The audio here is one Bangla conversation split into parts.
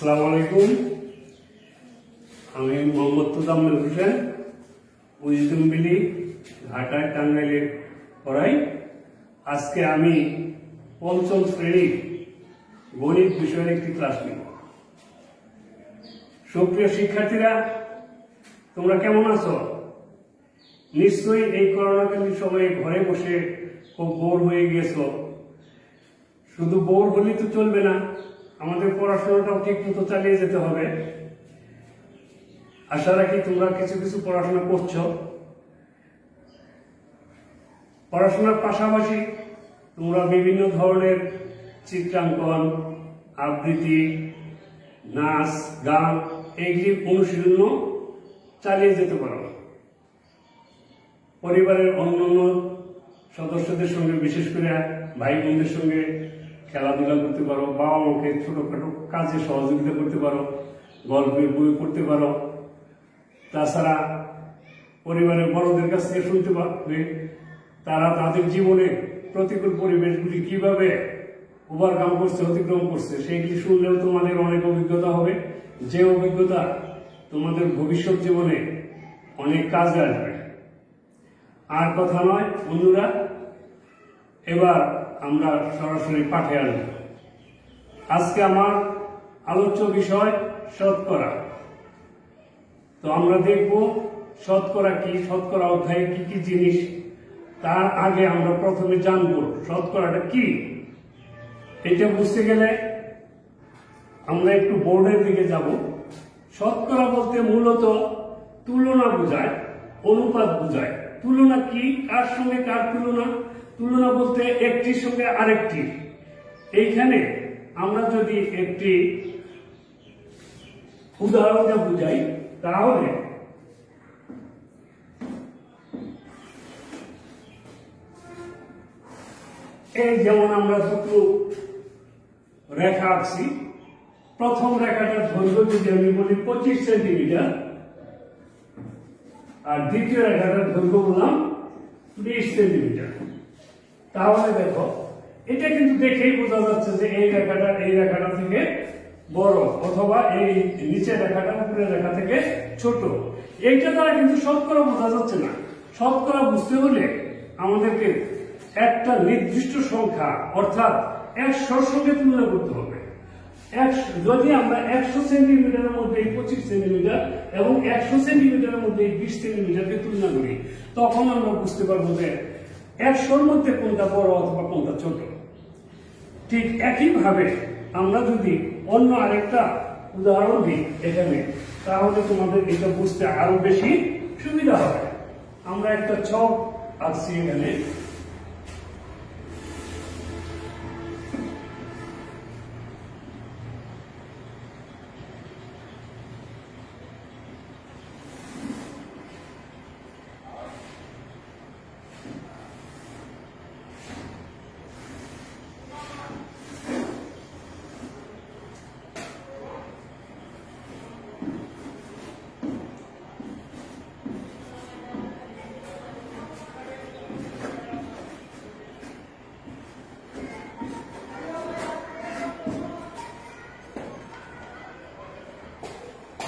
আসসালামু আলাইকুম। আমি মোহাম্মদ তোজাম্মেল হোসেন, উইজডম বিলি, ঢাকা টাঙ্গাইলে পড়াই। আজকে আমি পঞ্চম শ্রেণীর গণিত বিষয়ের একটি ক্লাস নেব। সুপ্রিয় শিক্ষার্থীরা, তোমরা কেমন আছো? নিশ্চয়ই এই করোনাকালীন সময়ে ঘরে বসে খুব বোর হয়ে গিয়েছো। শুধু বোর হলেই তো চলবে না, আমাদের পড়াশোনাটাও ঠিক মতো চালিয়ে যেতে হবে। আশা রাখি তোমরা কিছু কিছু পড়াশোনা করছো। পড়াশোনার পাশাপাশি তোমরা বিভিন্ন ধরনের চিত্রাঙ্কন, আবৃত্তি, নাচ, গান এইগুলি অনুশীলনও চালিয়ে যেতে পারো। পরিবারের অন্যান্য সদস্যদের সঙ্গে, বিশেষ করে ভাই বোনদের সঙ্গে খেলাধুলা করতে পারো, বাবা মাকে ছোটখাটো কাজে সহযোগিতা করতে পারো, গল্পের বই পড়তে পারো। তাছাড়া পরিবারের বড়দের কাছ থেকে শুনতে পারবে তারা তাদের জীবনে প্রতিকূল পরিবেশগুলি কিভাবে ওভারকাম করছে, অতিক্রম করছে, সেইগুলি শুনলেও তোমাদের অনেক অভিজ্ঞতা হবে, যে অভিজ্ঞতা তোমাদের ভবিষ্যৎ জীবনে অনেক কাজে আসবে। আর কথা নয় বন্ধুরা, এবার আমরা সরাসরি পাঠে আসব। আজকে আমার আলোচ্য বিষয় শতকরা। তো আমরা দেখব শতকরা কি, শতকরা অধ্যায়ে কি কি জিনিস। তার আগে আমরা প্রথমে জানব শতকরাটা কি। এটা বুঝতে গেলে আমরা একটু বোর্ডের দিকে যাব। শতকরা বলতে মূলত তুলনা বোঝায়, অনুপাত বোঝায়। তুলনা কি, কার সঙ্গে কার তুলনা? তুলনা বলতে একটির সঙ্গে আরেকটি। এইখানে আমরা যদি একটি উদাহরণটা বুঝাই, তাহলে এই যেমন আমরা দুটো রেখা আঁকছি। প্রথম রেখাটার দৈর্ঘ্য যদি আমি বলি 25 সেন্টিমিটার, আর দ্বিতীয় রেখাটার দৈর্ঘ্য বললাম 20 সেন্টিমিটার। তাহলে দেখো, এটা কিন্তু দেখেই বোঝা যাচ্ছে যে এই রেখাটা থেকে বড়, অথবা এই নিচের রেখাটা উপরের রেখা থেকে ছোট। এইটা দ্বারা কিন্তু শতকরা বোঝা যাচ্ছে না। শতকরা বুঝতে হলে আমাদেরকে একটা নির্দিষ্ট সংখ্যা, অর্থাৎ 100-র সঙ্গে তুলনা করতে হবে। যদি আমরা 100 সেন্টিমিটারের মধ্যে 25 সেন্টিমিটার এবং 100 সেন্টিমিটারের মধ্যে 20 সেন্টিমিটারকে তুলনা করি, তখন আমরা বুঝতে পারবো যে 100-র মধ্যে কোনটা বড় অথবা কোনটা ছোট। ঠিক একইভাবে আমরা যদি অন্য আরেকটা উদাহরণ দিই এখানে, তাহলে তোমাদের এটা বুঝতে আরো বেশি সুবিধা হবে। আমরা একটা ছক আঁকছি এখানে।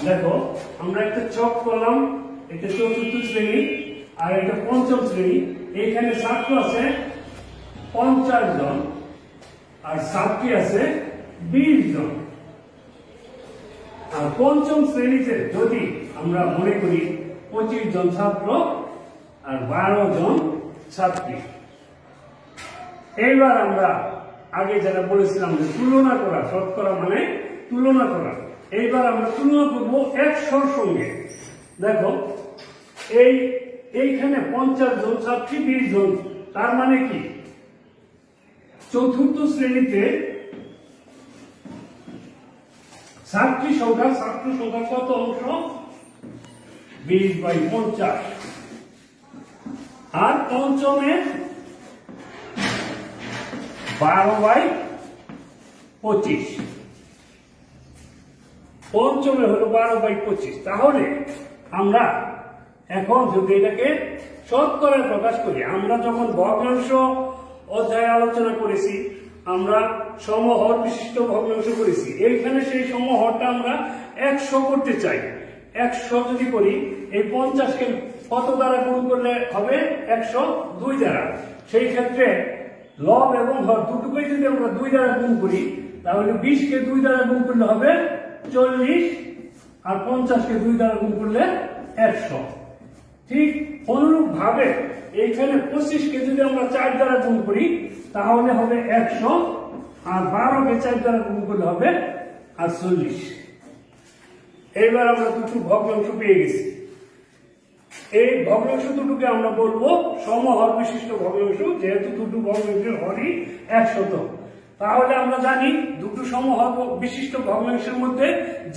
দেখো, আমরা একটা চক করলাম। এটা চতুর্থ শ্রেণী আর এটা পঞ্চম শ্রেণী। এইখানে ছাত্র আছে 50 জন আর ছাত্রী আছে 20 জন। আর পঞ্চম শ্রেণীতে যদি আমরা মনে করি 25 জন ছাত্র আর 12 জন ছাত্রী। এইবার আমরা আগে যেটা বলেছিলাম যে তুলনা করা, শতকরা মানে তুলনা করা। এইবার আমরা তুলনা করবো 100-র সঙ্গে। দেখো, এইখানে 50 জন ছাত্রী, 20 জন। তার মানে কি, চতুর্থ শ্রেণীতে ছাত্র সংখ্যা কত অংশ? 20/50। আর পঞ্চমে 12/25। পঞ্চমে হলো 12/25। তাহলে আমরা এখন যদি এটাকে শতকরায় প্রকাশ করি, আমরা যখন ভগ্নাংশ অধ্যায়ে আলোচনা করেছি, আমরা সমহর বিশিষ্ট ভগ্নাংশ করেছি। এইখানে সেই সমহরটা আমরা 100 করতে চাই। 100 যদি করি, এই 50কে কত দ্বারা গুণ করলে হবে? 102 দ্বারা। সেই ক্ষেত্রে লব এবং হর দুটোকেই যদি আমরা 2 দ্বারা গুণ করি, তাহলে 20কে 2 দ্বারা গুণ করলে হবে 40, আর 50কে 2 দ্বারা গুণ করলে 100। ঠিক অনুরূপ ভাবে এইখানে 25কে যদি আমরা 4 দ্বারা গুণ করি, তাহলে হবে 100, আর 12কে 4 দ্বারা গুণ করলে হবে 48। এইবার আমরা দুটো ভগ্নাংশ পেয়ে গেছি। এই ভগ্নাংশ দুটোকে আমরা বলবো সমহর বিশিষ্ট ভগ্নাংশ, যেহেতু দুটো ভগ্নাংশের হরই 100। তাহলে আমরা জানি দুটো সমহর বিশিষ্ট ভগ্নাংশের মধ্যে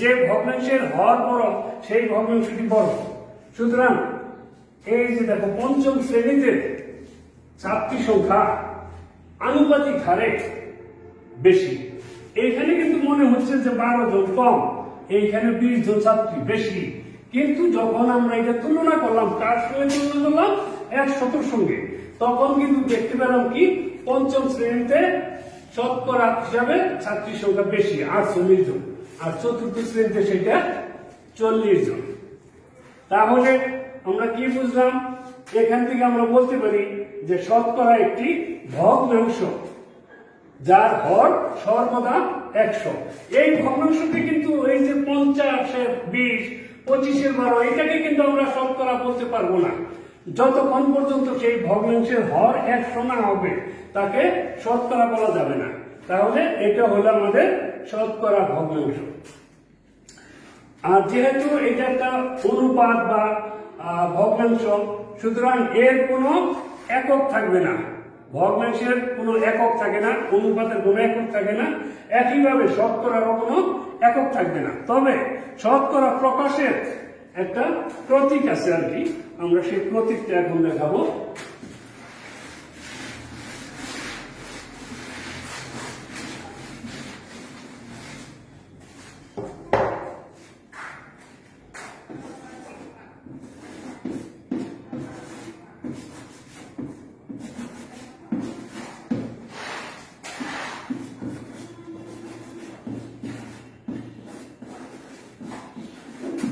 যে ভগ্নাংশের হর বড় সেই ভগ্নাংশটি বড়। সুতরাং এই যে দেখো, পঞ্চম শ্রেণীতে ছাত্রী সংখ্যা আনুপাতিক হারে বেশি। এইখানে কিন্তু মনে হচ্ছে যে 12 জন কম, এইখানে 20 জন ছাত্রী বেশি। কিন্তু যখন আমরা এটা তুলনা করলাম, কার সঙ্গে তুলনা করলাম? 100 সঙ্গে, তখন কিন্তু দেখতে পেলাম কি পঞ্চম শ্রেণীতে শতকরা হিসাবে ছাত্রী সংখ্যা বেশি 48 জন, আর চতুর্থ শ্রেণীতে সেটা 40 জন। তাহলে আমরা কি বুঝলাম? এখান থেকে আমরা বলতে পারি যে শতকরা একটি ভগ্নাংশ যার হর সর্বদা 100। এই ভগ্নাংশটি কিন্তু এই যে 50-এর 20, 25-এর 12, এটাকে কিন্তু আমরা শতকরা বলতে পারবো না। যতক্ষণ পর্যন্ত সেই ভগ্নাংশের হর 100 না হবে, তাকে শতকরা বলা যাবে না। তাহলে এটা হলো আমাদের শতকরা ভগ্নাংশ। আর যেহেতু এটা একটা অনুপাত বা ভগ্নাংশ, সুতরাং এর কোনো একক থাকবে না। ভগ্নাংশের কোনো একক থাকে না, অনুপাতের কোনো একক থাকে না, একইভাবে শতকরারও কোনো একক থাকবে না। তবে শতকরা প্রকাশের একটা প্রতীক আছে আর কি, আমরা সেই প্রতীকটা এখন দেখাবো।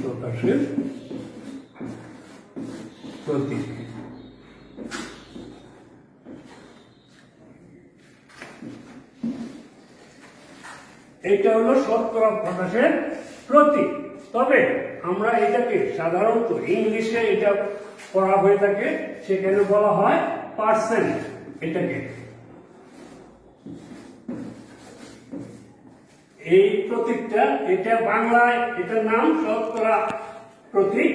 প্রকাশের প্রতীক। এটা হলো শতকরা প্রকাশের প্রতীক। তবে আমরা এটাকে সাধারণত ইংলিশে এটা পড়া হয়ে থাকে, সেখানে বলা হয় পার্সেন্ট। এটাকে এই প্রতীকটা, এটা বাংলায় এটার নাম শতকরা প্রতীক,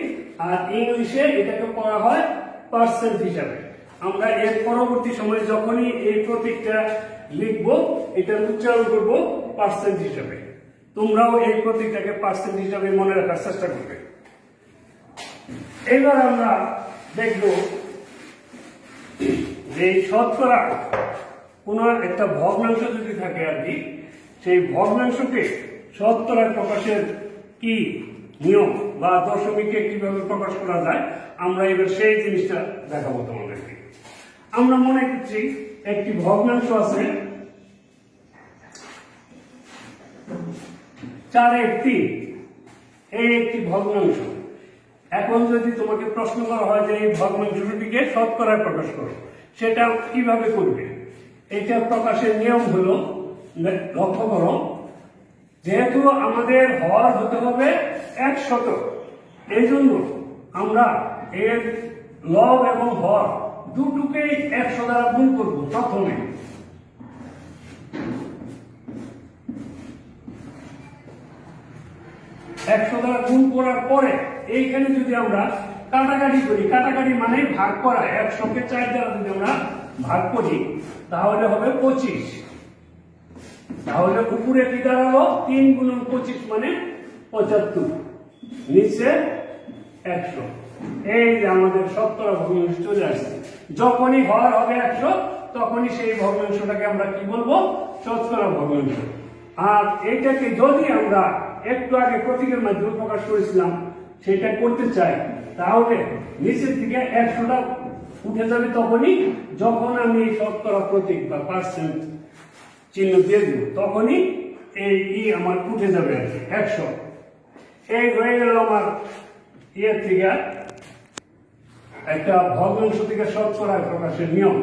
আর ইংলিশে এটাকে পড়া হয় পার্সেন্ট হিসাবে। আমরা এর পরবর্তী সময়ে যখনই এই প্রতীকটা লিখবো, এটার উচ্চারণ করবো পার্সেন্ট হিসাবে। তোমরাও এই প্রতীকটাকে পার্সেন্ট হিসাবে মনে রাখার চেষ্টা করবে। এবার আমরা দেখব যে শতকরা কোন একটা ভগ্নাংশ যদি থাকে আর কি, সেই ভগ্নাংশকে শতকরা প্রকাশের কি নিয়ম বা দশমিকে কিভাবে প্রকাশ করা যায়, আমরা এবার সেই জিনিসটা দেখাবো তোমাদেরকে। আমরা মনে করছি একটি ভগ্নাংশ আছে 4/3, এই একটি ভগ্নাংশ। এখন যদি তোমাকে প্রশ্ন করা হয় যে এই ভগ্নাংশটিকে শতকরায় প্রকাশ করো, সেটা কিভাবে করবে? এটা প্রকাশের নিয়ম হলো, লক্ষ্য করো, যেহেতু আমাদের হর হতে হবে 100, এই জন্য আমরা এর লব এবং হর দুটোকেই 100 দ্বারা গুণ করবো। প্রথমে 100 দ্বারা গুণ করার পরে এইখানে যদি আমরা কাটাকাটি করি, কাটাকাটি মানে ভাগ করা, 100কে 4 দ্বারা যদি আমরা ভাগ করি, তাহলে হবে 25। তাহলে উপরে কি দাঁড়ালো? 3 × 25 মানে 75, নিচে 100। এই যে আমাদের শতকরা ভগ্নাংশ চলে আসছে। যখনই হর হবে 100, তখনই সেই ভগ্নাংশটাকে আমরা কি বলবো? শতকরা ভগ্নাংশ। আর এইটাকে যদি আমরা একটু আগে প্রতীকের মাধ্যমে প্রকাশ করেছিলাম, সেটা করতে চাই, তাহলে নিচের থেকে 100টা উঠে যাবে তখনই যখন আমি শতকরা প্রতীক বা পার্সেন্ট চিহ্ন দিয়ে দিব, তখনই এই আমার উঠে যাবে আর কি 100। এই হয়ে গেল আমার ইয়ের থেকে একটা ভগ্নাংশ থেকে শতকরা প্রকাশের নিয়ম।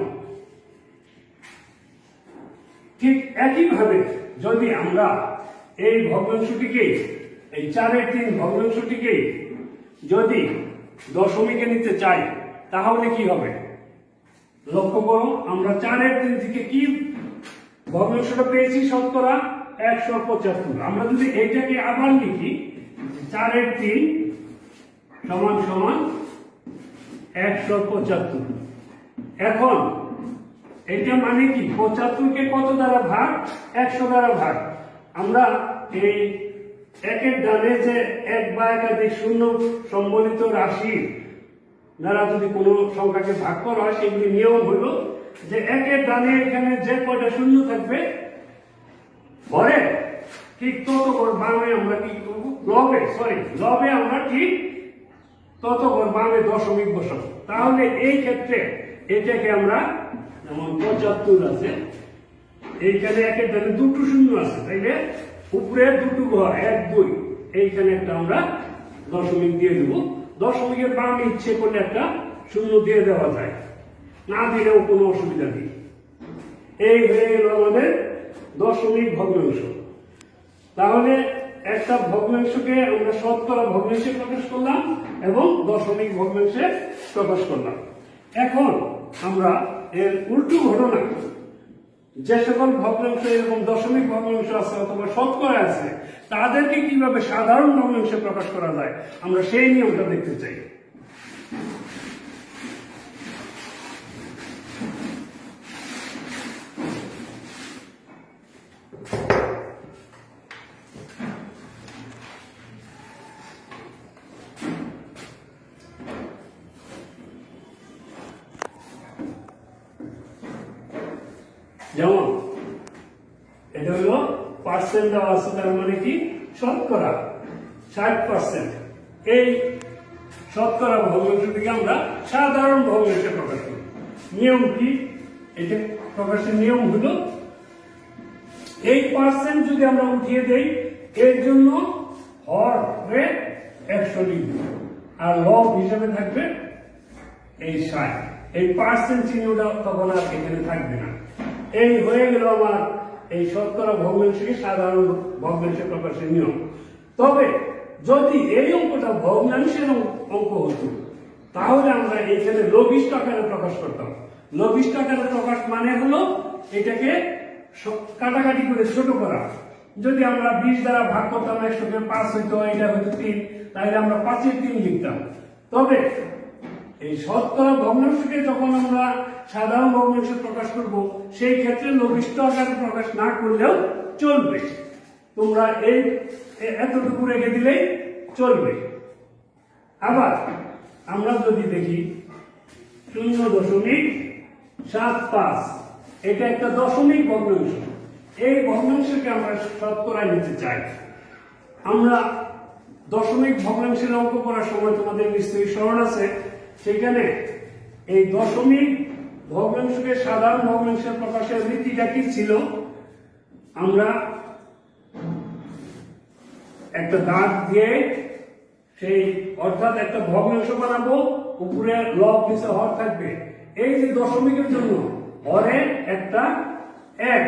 ঠিক একইভাবে যদি আমরা এই ভগ্নাংশটিকে, এই 4/3 ভগ্নাংশটিকে যদি দশমিকে নিতে চাই তাহলে কি হবে? লক্ষ্য করো, আমরা 4/3 থেকে কি ভগ্নাংশটা পেয়েছি? শতকরা 175। আমরা যদি এইটাকে আবার লিখি 4/3 সমান সমান 175। এখন এটা মানে কি? 75কে কত দ্বারা ভাগ? 100 দ্বারা ভাগ। আমরা এই একের ডানে যে এক বা একাধিক শূন্য সম্বলিত রাশি দ্বারা যদি কোনো সংখ্যাকে ভাগ করা হয়, সেগুলি নিয়ম হলো যে একের ডানে এখানে যে কয়টা শূন্য থাকবে পরে ঠিক তত বামে আমরা কি করবো? লবে আমরা ঠিক তত বামে দশমিক বসাবো। তাহলে এই ক্ষেত্রে এটাকে আমরা, যেমন 75 আছে, এইখানে একের ডানে দুটো শূন্য আছে, তাইলে উপরে দুটো ঘর 1 2, এইখানে একটা আমরা দশমিক দিয়ে দেব। দশমিকের বামে ইচ্ছে করলে একটা শূন্য দিয়ে দেওয়া যায়, না দিলেও কোনো অসুবিধা নেই। এই হয়ে গেল আমাদের দশমিক ভগ্নাংশ। তাহলে একটা ভগ্নাংশকে আমরা শতকরা ভগ্নাংশে প্রকাশ করলাম এবং দশমিক ভগ্নাংশে প্রকাশ করলাম। এখন আমরা এর উল্টো ঘটনা, যে সকল ভগ্নাংশ এবং দশমিক ভগ্নাংশ আছে অথবা শতকরা আছে, তাদেরকে কিভাবে সাধারণ ভগ্নাংশে প্রকাশ করা যায়, আমরা সেই নিয়মটা দেখতে চাই। যেমন এটা হলো পার্সেন্ট দেওয়া আছে, তার মানে কি? শতকরা 60%। এই শতকরা ভগ্নাংশটিকে আমরা সাধারণ ভগ্নাংশে প্রকাশ করি। নিয়ম কি? এটা প্রকাশের নিয়ম হলো, এই পার্সেন্ট যদি আমরা উঠিয়ে দেই, এর জন্য হর হবে 100 লিখব, আর লব হিসাবে থাকবে এই 60। এই পার্সেন্ট চিহ্নটা তখন আর এখানে থাকবে না। এই হয়ে গেল আমার এই শতকরা ভগ্নাংশকে সাধারণ ভগ্নাংশে প্রকাশের নিয়ম। তবে যদি এই অঙ্কটা ভগ্নাংশের অঙ্ক হতো, তাহলে আমরা এখানে লঘিষ্ঠ আকারে প্রকাশ করতাম। লঘিষ্ঠ আকারে প্রকাশ মানে হলো এটাকে কাটাকাটি করে ছোট করা। যদি আমরা 20 দ্বারা ভাগ করতাম, 100কে 5 হইতো, এটা হয়তো 3, তাহলে আমরা 5/3 লিখতাম। তবে এই শতকরা ভগ্নাংশকে যখন আমরা সাধারণ ভগ্নাংশে প্রকাশ করব, সেই ক্ষেত্রে লঘিষ্ঠ আকারে প্রকাশ না করলেও চলবে। তোমরা এই এতটুকু রেখে দিলেই চলবে। আবার আমরা যদি দেখি 0.75, এটা একটা দশমিক ভগ্নাংশ। এই ভগ্নাংশকে আমরা শতকরায় নিতে চাই। আমরা দশমিক ভগ্নাংশের অঙ্ক করার সময় তোমাদের নিশ্চয়ই স্মরণ আছে, সেখানে এই দশমিক ভগ্নাংশকে সাধারণ ভগ্নাংশের প্রকাশের রীতিটা কি ছিল? আমরা একটা দাগ দিয়ে সেই অর্থাৎ একটা ভগ্নাংশ বানাবো, উপরে লব নিচে হর থাকবে। এই যে দশমিকের জন্য হরে একটা 1,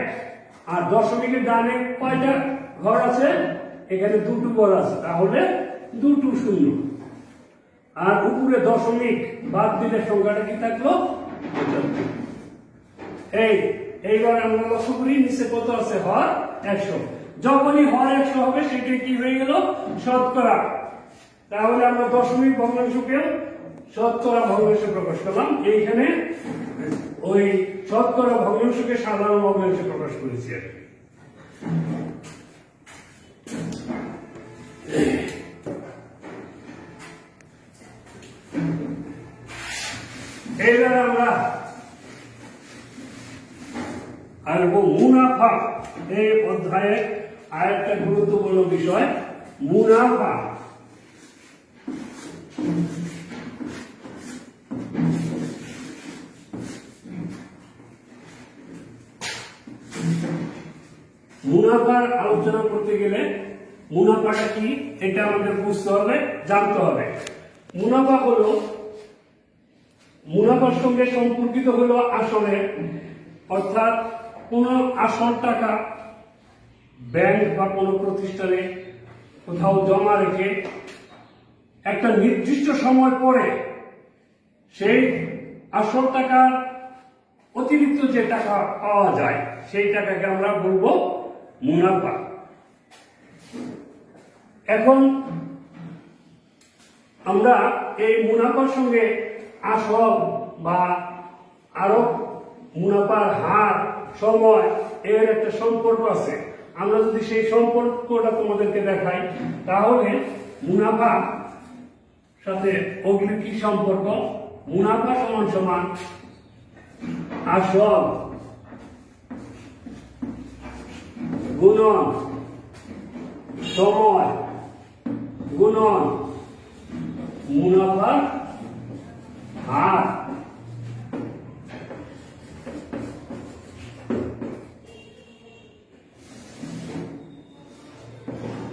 আর দশমিকের ডানে কয়টা ঘর আছে? এখানে দুটো ঘর আছে, তাহলে দুটো শূন্য, আর উপরে দশমিক বাদ দিলে সংখ্যাটা কি থাকলো? 75। এইবার আমরা লক্ষ্য করি নিচে কত আছে? হর 100। যখনই হর 100 হবে, সেটা কি হয়ে গেল? শতকরা। তাহলে আমরা দশমিক ভগ্নাংশকে শতকরা ভগ্নাংশে প্রকাশ করলাম। এইখানে ওই শতকরা ভগ্নাংশকে সাধারণ ভগ্নাংশে প্রকাশ করেছি আর কি। এইবার আমরা আসবো মুনাফা। এই অধ্যায়ে আরেকটা গুরুত্বপূর্ণ বিষয় মুনাফা। মুনাফার আলোচনা করতে গেলে মুনাফাটা কি এটা আমাদের বুঝতে হবে, জানতে হবে। মুনাফা হলো, মুনাফার সঙ্গে সম্পর্কিত হলো আসলে, অর্থাৎ কোন আসল টাকা ব্যাংক বা কোনো প্রতিষ্ঠানে কোথাও জমা রেখে একটা নির্দিষ্ট সময় পরে সেই আসল টাকার অতিরিক্ত যে টাকা পাওয়া যায় সেই টাকাকে আমরা বলবো মুনাফা। এখন আমরা এই মুনাফার সঙ্গে আসল বা আরো মুনাফার হার, সময় এর একটা সম্পর্ক আছে। আমরা যদি সেই সম্পর্কটা তোমাদেরকে দেখাই তাহলে মুনাফা সাথে ওগুলি কি সম্পর্ক? মুনাফা সমান সমান আসল গুণন সময় গুণন মুনাফার হার।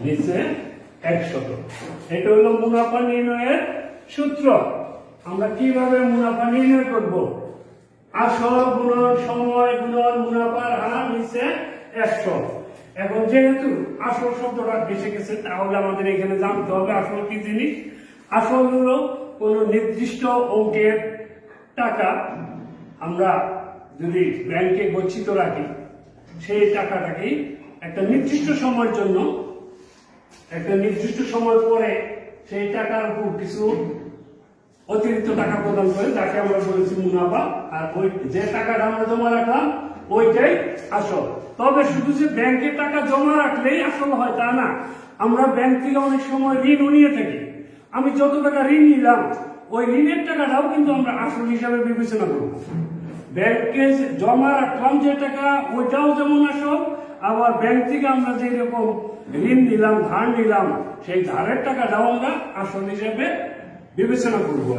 নিচে 100। এটা হলো মুনাফা নির্ণয়ের সূত্র। আমরা কিভাবে মুনাফা নির্ণয় করব? আসল গুণন সময় গুণন মুনাফার হার নিচে 100। এখন যেহেতু আসল শব্দটা এসে গেছে তাহলে আমাদের এখানে জানতে হবে আসল কি জিনিস। আসল হলো কোন নির্দিষ্ট অঙ্কের টাকা আমরা যদি ব্যাংকে গচ্ছিত রাখি, সেই টাকাটাকে একটা নির্দিষ্ট সময়ের জন্য, একটা নির্দিষ্ট সময় পরে সেই টাকার উপর কিছু অতিরিক্ত টাকা প্রদান করে, যাকে আমরা বলেছি মুনাফা। আর ওই যে টাকাটা আমরা জমা রাখলাম ওইটাই আসল। তবে শুধু যে ব্যাংকে টাকা জমা রাখলেই আসল হয় তা না। আমরা ব্যাংক থেকে অনেক সময় ঋণও নিয়ে থাকি। আমি যত টাকা ঋণ নিলাম ওই ঋণের টাকাটাও কিন্তু আমরা আসল হিসাবে বিবেচনা করব। ব্যাংকে জমা রাখলাম যে টাকা ওইটাও যেমন আসল, আবার ব্যাংক থেকে আমরা যে রকম ঋণ নিলাম, ধার নিলাম, সেই ধারের টাকাটাও আমরা আসল হিসাবে বিবেচনা করব।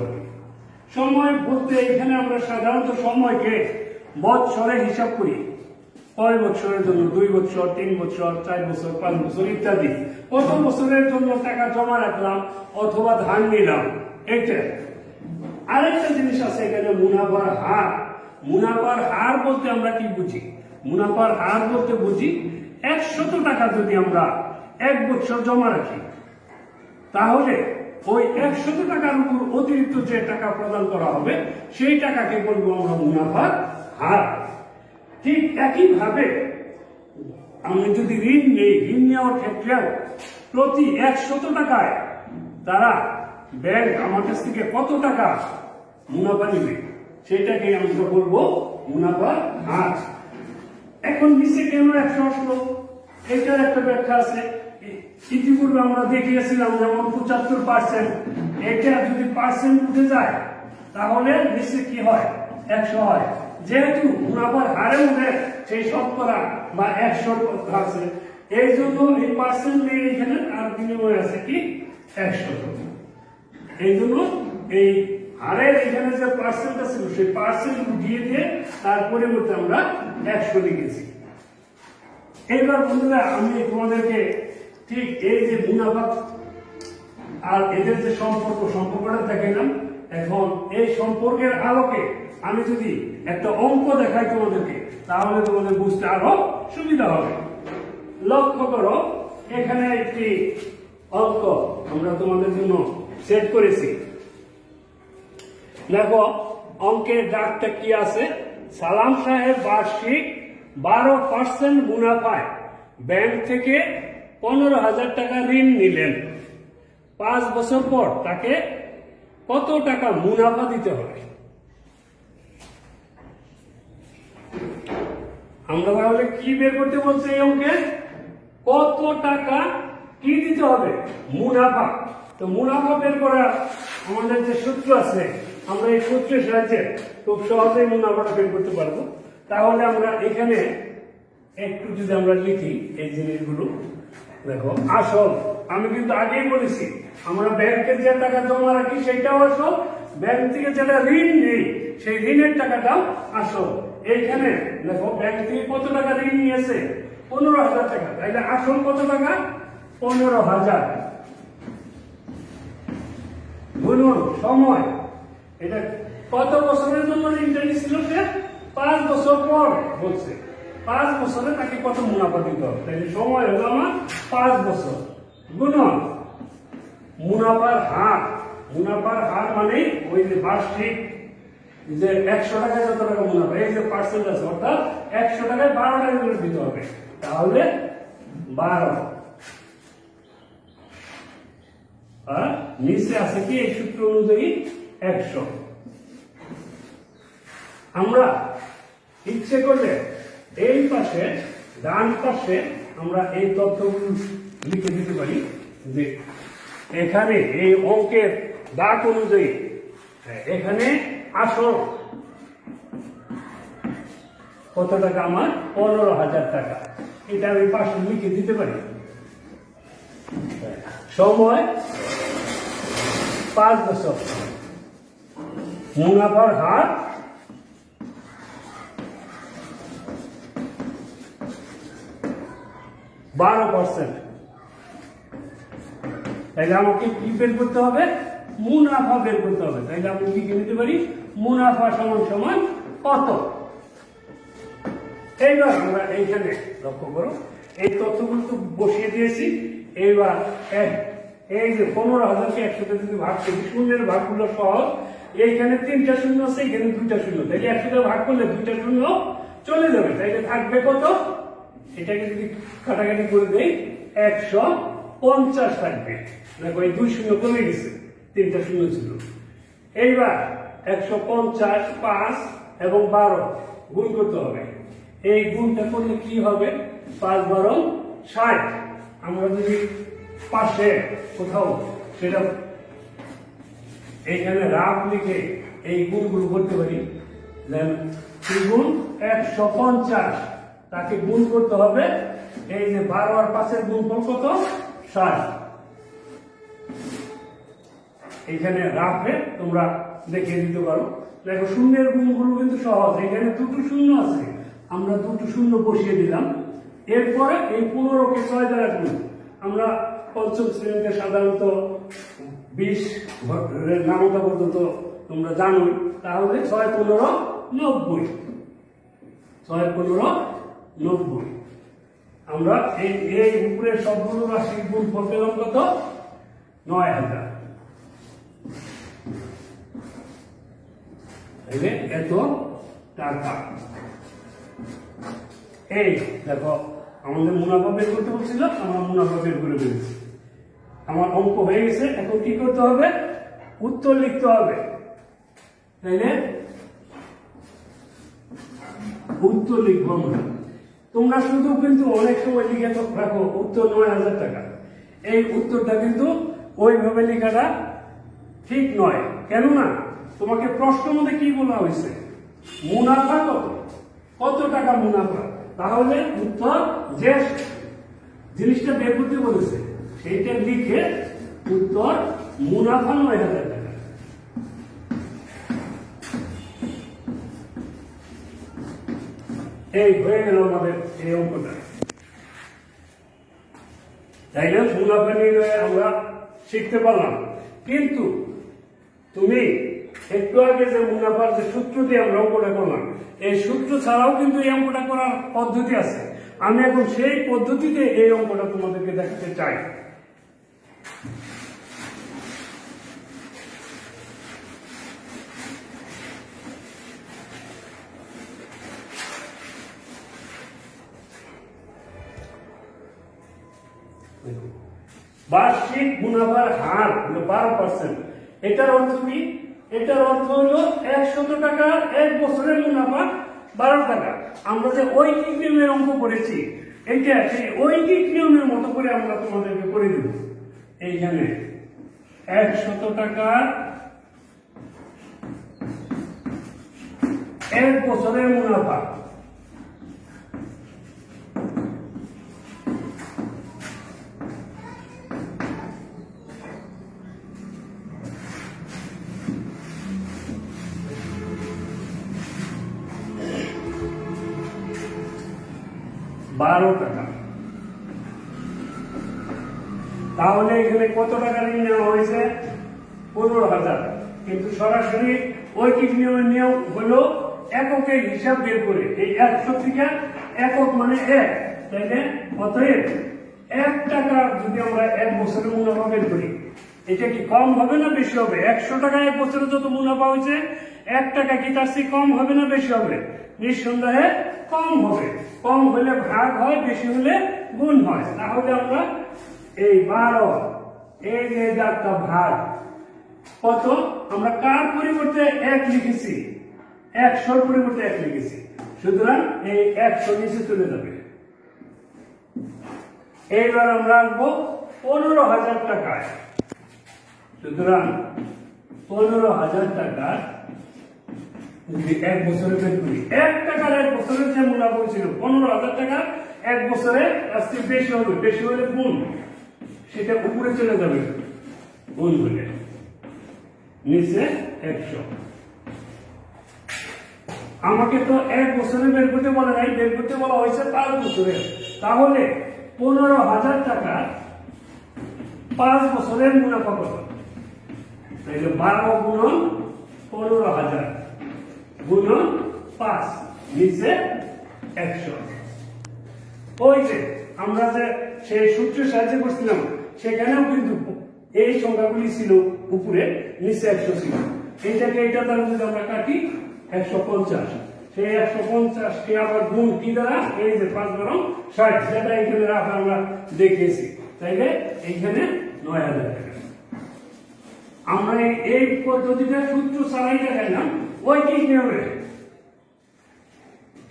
সময় বলতে এখানে আমরা সাধারণত সময়কে বৎসরে হিসাব করি। কয় বছরের জন্য? 2 বছর, 3 বছর, 4 বছর, 5 বছর ইত্যাদি। কত বছরের জন্য টাকা জমা রাখলাম অথবা ধার নিলাম, এটা। আরেকটা জিনিস আছে এখানে, মুনাফার হার। মুনাফার হার বলতে আমরা কি বুঝি? মুনাফার হার বলতে বুঝি 100 টাকা যদি আমরা 1 বছর জমা রাখি তাহলে ওই 100 টাকার উপর অতিরিক্ত যে টাকা প্রদান করা হবে সেই টাকাকে বলবো আমরা মুনাফার হার। ঠিক একইভাবে আমি যদি ঋণ নেই, ঋণ নেওয়ার ক্ষেত্রেও প্রতি 100 টাকায় তারা ব্যাংক আমার কাছ থেকে কত টাকা মুনাফা নেবে সেটাকে আমরা বলবো মুনাফার হার। এখন নিচে কেন 100 আসলো এটার একটা ব্যাখ্যা আছে। ইতিপূর্বে আমরা দেখিয়েছিলাম যেমন 75%, এটা যদি পার্সেন্ট উঠে যায় তাহলে নিচে কি হয়? 100 হয়। যেহেতু মুনাফার হারে মধ্যে সেই শতকরা বা 100 আছে, এই জন্য এই পার্সেন্ট নেই এখানে, আর বিনিময় আছে কি 100। এই জন্য এই হারের এখানে যে পার্সেন্ট ছিল সেই পার্সেন্ট উঠিয়ে দিয়ে তার পরিবর্তে আমরা 100 লিখেছি। এইবার বন্ধুরা আমি তোমাদেরকে ঠিক এই যে মুনাফা আর এদের যে সম্পর্কটা দেখাইলাম, এখন এই সম্পর্কের আলোকে আমি যদি একটা অঙ্ক দেখাই তোমাদেরকে তাহলে তোমাদের বুঝতে আরো সুবিধা হবে। লক্ষ্য করো, এখানে একটি অঙ্ক আমরা তোমাদের জন্য সেট করেছি। দেখো অঙ্কের ডাকটা কি আছে? সালাম সাহেব বার্ষিক 12% মুনাফায় ব্যাংক থেকে 15,000 টাকা ঋণ নিলেন। 5 বছর পর তাকে কত টাকা মুনাফা দিতে হবে? আমরা তাহলে কি বের করতে বলছি এই অঙ্কে? কত টাকা কি দিতে হবে? মুনাফা। তো মুনাফা বের করার আমাদের যে সূত্র আছে, আমরা এই সূত্রের সাহায্যে খুব সহজেই মুনাফাটা বের করতে পারবো। তাহলে আমরা এখানে একটু যদি আমরা লিখি এই জিনিসগুলো, দেখো আসল, আমি কিন্তু আগেই বলেছি আমরা ব্যাংকে যে টাকা জমা রাখি সেটাও আসল, ব্যাংক থেকে যেটা ঋণ নেই সেই ঋণের টাকাটাও আসল। এইখানে দেখো ব্যাংক থেকে কত টাকা ঋণ নিয়েছে, 15,000 টাকা। তাইলে আসল কত টাকা? 15,000 গুণন সময়। এটা কত বছরের জন্য ঋণটা নিছিল সে? 5 বছর পর বলছে। 5 বছরে তাকে কত মুনাফা দিতে হবে? তাইলে সময় হলো আমার 5 বছর গুণন মুনাফার হার। মুনাফার হার মানে ওই যে বার্ষিক যে 100 টাকায় যত টাকা মুনাফা, এই যে পার্সেন্ট আছে, অর্থাৎ 100 টাকায় 12 টাকা করে দিতে হবে। তাহলে 12 আর নিচে আছে কি এই সূত্র অনুযায়ী 100। আমরা ইচ্ছে করলে এই পাশে ডান পাশে আমরা এই তথ্যগুলো লিখে দিতে পারি যে এখানে এই অঙ্কের দাগ অনুযায়ী এখানে আসল কত টাকা? আমার 15,000 টাকা। এটা আমি পাশে লিখে দিতে পারি। সময় 5 বছর, মুনাফার হার 12%। তাইলে আমাকে কি বের করতে হবে? মুনাফা বের করতে হবে। তাইলে আমি কি নিতে পারি? মুনাফা সমান সমান কত? এইবার আমরা এইখানে লক্ষ্য করো, এই তথ্যগুলো তো বসিয়ে দিয়েছি। এইবার এই যে 15,000কে 100তে যদি ভাগ করি, শূন্যের ভাগগুলো সহজ। এইখানে 3টা শূন্য আছে, এখানে 2টা শূন্য। তাইলে 100তে ভাগ করলে 2টা শূন্য চলে যাবে। তাইলে থাকবে কত? এটাকে যদি কাটাকাটি করে দেই 150 থাকবে। দেখো এই 2 শূন্য কমে গেছে, 3টা শূন্য ছিল। এইবার 150, 5 এবং 12 গুণ করতে হবে। এই গুণটা করলে কি হবে? 5 12 60। আমরা যদি পাশে কোথাও সেটা এইখানে রাফ লিখে এই গুণগুলো করতে পারি। দেন 3 গুণ 150, তাকে গুণ করতে হবে। এই যে 12 আর 5-এর গুণফল কত? 60। এইখানে রাফে তোমরা দেখিয়ে দিতে পারো। দেখো শূন্যের গুণগুলো কিন্তু সহজ। এখানে 2টো শূন্য আছে, আমরা 2টো শূন্য বসিয়ে দিলাম। এরপরে এই 15কে 6 দ্বারা গুণ। আমরা পঞ্চম শ্রেণীতে সাধারণত 20 নামতা পর্যন্ত তোমরা জানোই। তাহলে 6 15 90, 6 15 90। আমরা এই উপরের সবগুলো রাশির গুণফল পেলাম কত? 9,000। এত টাকা। এই দেখো আমাদের মুনাফা বের করতে বলছিল, আমরা মুনাফা বের করে ফেলেছি। আমার অঙ্ক হয়ে গেছে। এখন কি করতে হবে? উত্তর লিখতে হবে। তাইলে উত্তর লিখবো আমরা। তোমরা শুধু কিন্তু অনেক সময় লিখে রাখো উত্তর 9,000 টাকা। এই উত্তরটা কিন্তু ওইভাবে লেখাটা ঠিক নয়। কেননা তোমাকে প্রশ্নের মধ্যে কি বলা হয়েছে? মুনাফা কত, কত টাকা মুনাফা। তাহলে উত্তর যে জিনিসটা বের করতে বলেছে সেইটা লিখে উত্তর মুনাফা 9,000 টাকা। এই হয়ে গেল আমাদের এই অঙ্কটা। তাইলে মুনাফা নিয়ে আমরা শিখতে পারলাম। কিন্তু তুমি একটু আগে যে মুনাফার যে সূত্র দিয়ে আমরা অঙ্কটা করলাম, এই সূত্র ছাড়াও কিন্তু এই অঙ্কটা করার পদ্ধতি আছে। আমি এখন সেই পদ্ধতিতে এই অঙ্কটা তোমাদেরকে দেখাতে চাই। বার্ষিক মুনাফার হার হলো 12%। এটার অর্থ কি? এটার অর্থ হলো 100 টাকার 1 বছরের মুনাফা 12 টাকা। আমরা যে ঐকিক নিয়মের অঙ্ক করেছি, এইটা সেই ঐকিক নিয়মের মতো করে আমরা তোমাদেরকে করে দেব। এইখানে 100 টাকার 1 বছরের মুনাফা। 12 টাকা। তাহলে এখানে কত টাকা ঋণ নেওয়া হয়েছে? 15,000। কিন্তু সরাসরি ঐকিক নিয়ম হলো এককের হিসাব বের করে, এই 100 থেকে একক মানে 1, তাইলে অতএব 1 টাকা যদি আমরা 1 বছরের মুনাফা বের করি, এটা কি কম হবে না বেশি হবে? 100 টাকা 1 বছরে যত মুনাফা হয়েছে, 1 টাকা কি তার চেয়ে কম হবে না বেশি হবে? নিঃসন্দেহে কম হবে। কম হলে ভাগ হয়, বেশি হলে গুণ হয়। তাহলে আমরা এই 12 এই যে একটা ভাগ কত, আমরা কার পরিবর্তে 1 লিখেছি, 100 পরিবর্তে 1 লিখেছি, সুতরাং এই 100 নিচে চলে যাবে। এইবার আমরা আসবো 15,000 টাকায়। সুতরাং 15,000 টাকা যদি 1 বছরে বের করি, 1 টাকার 1 বছরের যে মুনাফা ছিল 15,000 টাকা, 1 বছরে আজকে বেশি হবে, বেশি হলে গুণ, সেটা উপরে চলে যাবে গুণ হলে, নিচে 100। আমাকে তো 1 বছরে বের করতে বলা নাই, বের করতে বলা হয়েছে 5 বছরে। তাহলে 15,000 টাকা 5 বছরের মুনাফা কত? তাইলে 12 গুণন 15,000 গুণন 5, নিচে 100। ওই যে আমরা যে সেই সূত্রের সাহায্যে করছিলাম, সেখানেও কিন্তু এই সংখ্যাগুলি ছিল উপরে, নিচে 100 ছিল। এইটাকে এইটা দ্বারা যদি আমরা কাটি 150, সেই 150 কে আবার গুণ কি দ্বারা, এই যে 5 বরং 60, যেটা এখানে রাখা আমরা দেখিয়েছি। তাইলে এইখানে 9,000 টাকা। আমরা এই পদ্ধতিটা সূত্র ছাড়াই দেখাইলাম ঐকিক নিয়মে,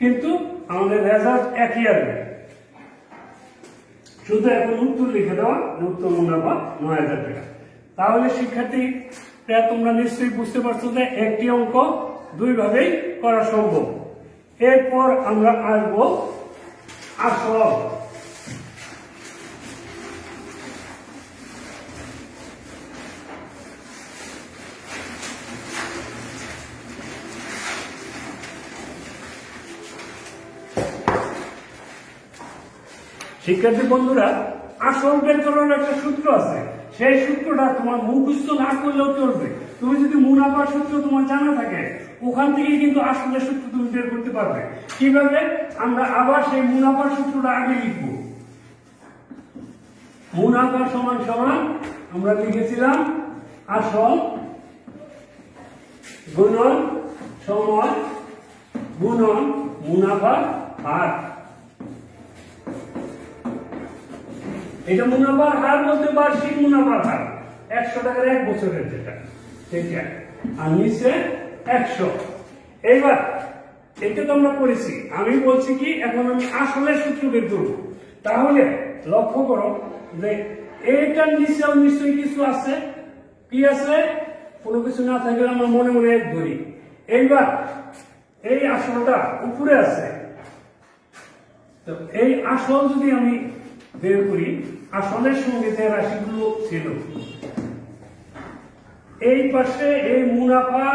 কিন্তু আমাদের রেজাল্ট একই আসবে। শুধু এখন উত্তর লিখে দেওয়া, উত্তর মুনাফা 9,000 টাকা। তাহলে শিক্ষার্থী তোমরা নিশ্চয়ই বুঝতে পারছো যে একটি অঙ্ক 2 ভাবেই করা সম্ভব। এরপর আমরা আসবো আসল। শিক্ষার্থী বন্ধুরা, আসল বের করার একটা সূত্র আছে, সেই সূত্রটা তোমার মুখস্থ না করলেও চলবে। তুমি যদি মুনাফার সূত্র তোমার জানা থাকে, ওখান থেকে কিন্তু আসলের সূত্র তুমি বের করতে পারবে। কিভাবে? আমরা আবার সেই মুনাফার সূত্রটা আগে লিখব। মুনাফা সমান সমান আমরা লিখেছিলাম আসল গুণন সময় গুণন মুনাফার হার। এটা মুনাফার হার বলতে বার্ষিক মুনাফার হার, 100 টাকার 1 বছরের যেটা, ঠিক আছে। আর নিচে 100। এইবার এটা তো আমরা করেছি, আমি বলছি কি এখন আমি আসলের সূত্র বের করব। তাহলে লক্ষ্য করো যে এইটার নিচেও নিশ্চয়ই কিছু আছে। কি আছে? কোনো কিছু না থাকলে আমরা মনে মনে 1 ধরি। এইবার এই আসলটা উপরে আছে, তো এই আসল যদি আমি বের করি, আসলের সঙ্গে যে রাশিগুলো ছিল, এই পাশে এই মুনাফা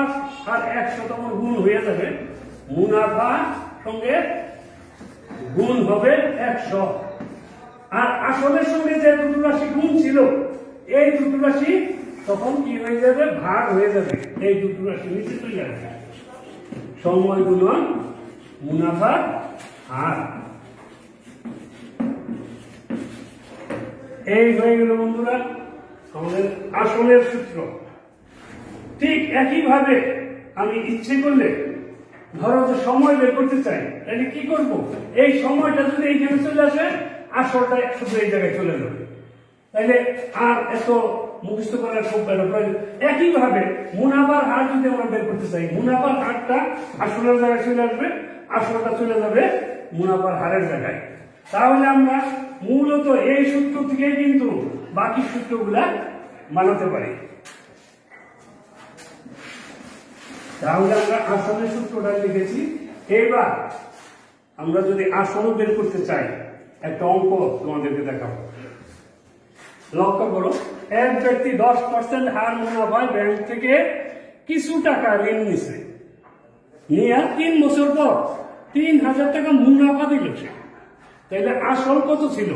আর 100 তখন গুণ হয়ে যাবে, মুনাফা সঙ্গে গুণ হবে 100। আর আসলের সঙ্গে যে দুটো রাশি গুণ ছিল, এই দুটো রাশি তখন কি হয়ে যাবে? ভাগ হয়ে যাবে। এই দুটো রাশি নিচে চলে যাবে, সময় গুণন মুনাফার হার। এই হয়ে গেল বন্ধুরা আমাদের আসলের সূত্র। ঠিক একইভাবে আমি ইচ্ছে করলে, ধরো যে সময় বের করতে চাই, তাহলে কি করব? এই সময়টা যদি এইখানে চলে আসে, আসলটা শুধু এই জায়গায় চলে যাবে। তাইলে আর এত মুখস্থ করার খুব প্রয়োজন। একইভাবে মুনাফার হার যদি আমরা বের করতে চাই, মুনাফার হারটা আসলের জায়গায় চলে আসবে, আসলটা চলে যাবে মুনাফার হারের জায়গায়। তাহলে আমরা মূলত এই সূত্র থেকে কিন্তু বাকি সূত্রগুলা বানাতে পারি। তাহলে আমরা আসলের সূত্রটা লিখেছি। এবার আমরা যদি আসল বের করতে চাই, একটা অঙ্ক তোমাদেরকে দেখাবো। লক্ষ্য করো, এক ব্যক্তি 10% হার মুনাফায় ব্যাংক থেকে কিছু টাকা ঋণ নিছে, নিয়ে 3 বছর পর 3,000 টাকা মুনাফা দিল সে। তাইলে আসল কত ছিল?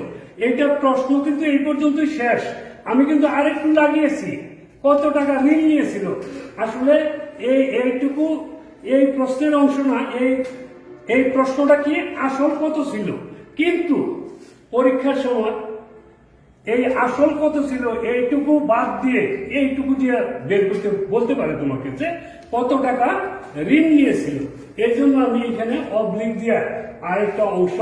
এইটা প্রশ্ন কিন্তু এই পর্যন্তই শেষ। আমি কিন্তু আরেকটু লাগিয়েছি, কত টাকা ঋণ নিয়েছিল। আসলে এইটুকু এই প্রশ্নের অংশ না, এই প্রশ্নটা কি আসল কত ছিল, কিন্তু পরীক্ষার সময় এই আসল কত ছিল এইটুকু বাদ দিয়ে এইটুকু দিয়ে বের করতে বলতে পারে তোমাকে যে কত টাকা ঋণ নিয়েছিল। এই জন্য আমি এখানে অবলিক দিয়ে আরেকটা অংশ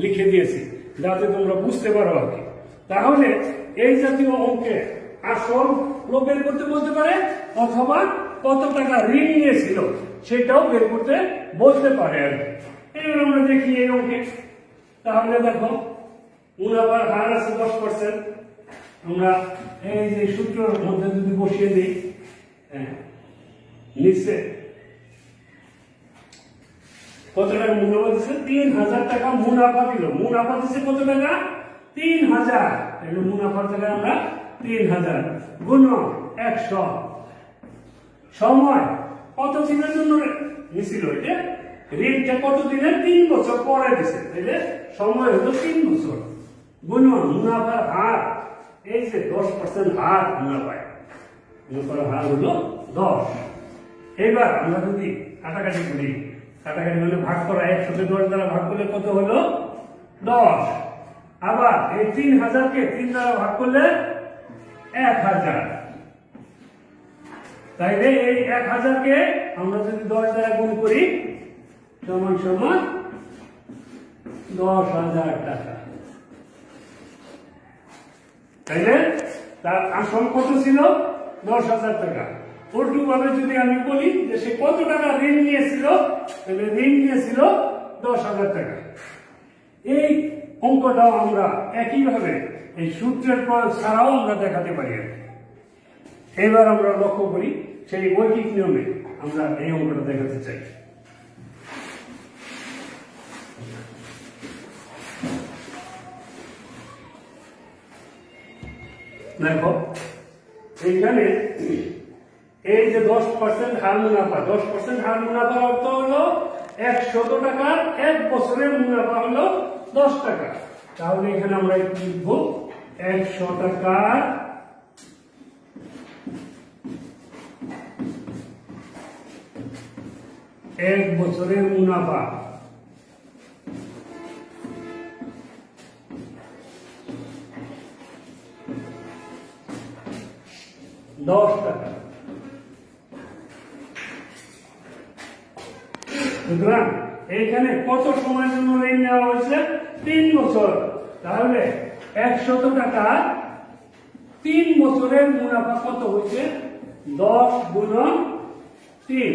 লিখে দিয়েছি যাতে তোমরা বুঝতে পারো আর কি। তাহলে এই জাতীয় অঙ্কে আসল বের করতে বলতে পারে, অথবা কত টাকা ঋণ নিয়েছিল সেটাও বের করতে বলতে পারে আর কি। এবার আমরা দেখি এই অঙ্কে। তাহলে দেখো মুনাফার হার আছে 10%। আমরা এই যে সূত্রের মধ্যে যদি বসিয়ে দিই, নিচে কত টাকা মুনাফা দিচ্ছে? 3000 টাকা মুনাফা দিল। মুনাফা দিচ্ছে কত টাকা? 3000। তাহলে মুনাফার জায়গায় আমরা 3000 গুণ 100। সময় কত দিনের জন্য নিছিল? এটা ঋণটা কত দিনের? 3 বছর পরে দিছে। তাহলে সময় হলো 3 বছর গুণ মুনাফার হার, এই যে 10% হার মুনাফার হার হলো 10। এবার আমরা যদি কাটাকাটি করি, কাটাকাটি হলে ভাগ করা, 100 10 দ্বারা ভাগ করলে কত হলো? 10। আবার এই 3000 কে 3 দ্বারা ভাগ করলে 1000। তাইলে এই 1000 কে আমরা যদি 10 দ্বারা গুণ করি সমান সমান 10,000 টাকা। তাইলে তার আসল কত ছিল? 10,000 টাকা। উল্টো ভাবে যদি আমি বলি যে সে কত টাকা ঋণ নিয়েছিল, তাহলে ঋণ নিয়েছিল 10,000 টাকা। এই অঙ্কটাও আমরা একইভাবে এই সূত্রের প্রয়োগ ছাড়াও আমরা দেখাতে পারি। এবার আমরা লক্ষ্য করি সেই ঐকিক নিয়মে আমরা এই অঙ্কটা দেখাতে চাই। দেখো এইখানে এই যে 10% হার মুনাফা, 10% হার মুনাফার অর্থ হলো 100 টাকার 1 বছরের মুনাফা হলো 10 টাকা। তাহলে এখানে আমরা লিখব 100 টাকার 1 বছরের মুনাফা। $10 সুতরাং এইখানে কত সময়ের জন্য ঋণ নেওয়া হয়েছে? 3 বছর। তাহলে 100 টাকা 3 বছরের মুনাফা কত হয়েছে? 10 গুণ 3।